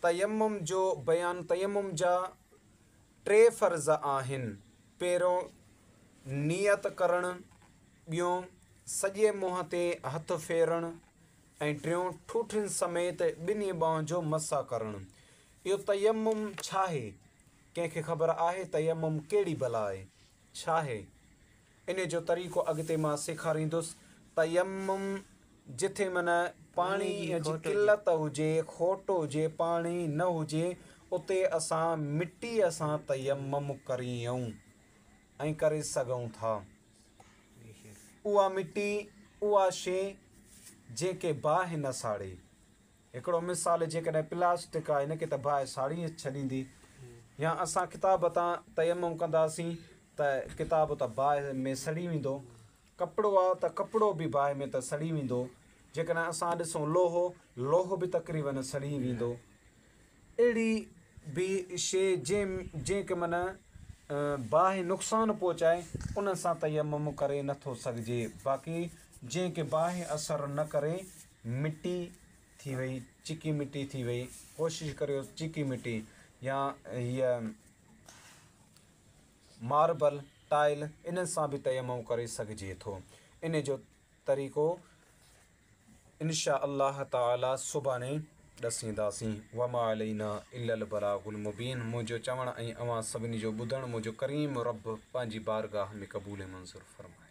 तयम्मुम जो बयान तयम्मुम जा 3 फ़र्ज़ आहिनि। पहिरों नियत करणु, ॿियों सॼे मुंहं ते हथु फेरणु ऐं टियों ठूठियुनि समेत ॿिन्ही ॿाहुनि जो मसा करणु। इहो तयम्मुम छा आहे? कंहिंखे ख़बर आहे तयम्मुम कहिड़ी भला आहे, छा आहे? इन जो तरीक़ो अॻिते मां सेखारींदुसि। तयम्मुम जिथे माना पाणी जी किल्लत हुजे, खोट हुजे, पाणी न हुजे, उते असां मिटीअ सां तयम्मुम करियूं ऐं करे सघूं था। उहा मिटी, उहा शइ जंहिंखे बाहि न साड़े। हिकिड़ो मिसाल, जेकॾहिं प्लास्टिक आहे, हिनखे त बाहि साड़ी छॾींदी, या असां किताब तां तयम्मुम कंदासीं त किताब त बाहि में सड़ी वेंदो। कपिड़ो आहे त कपिड़ो बि बाहि में त सड़ी वेंदो। जेकॾहिं असां ॾिसूं लोहो बि तक़रीबन सड़ी वेंदो। अहिड़ी बि शइ जंहिंखे माना बाहि नुक़सानु पहुचाए, उन सां तयम्मुम करे नथो सघिजे। बाक़ी जंहिंखे बाहि असरु न करे, मिटी थी वई, चिकी मिटी थी वई, कोशिशि करियो चिकी मिटी या हीअ मार्बल, टाइल, इन्हनि सां बि तयम्मुम करे सघिजे थो। इन जो तरीक़ो इंशा अल्लाह ताला सुभाणे ॾसींदासीं। वमा अलैना इल्लल बलागुल मुबीन। मुंहिंजो चवणु ऐं अवां सभिनी जो ॿुधणु मुंहिंजो करीम रब पंहिंजी बारगाह में क़बूल मंज़ूर फरमाए।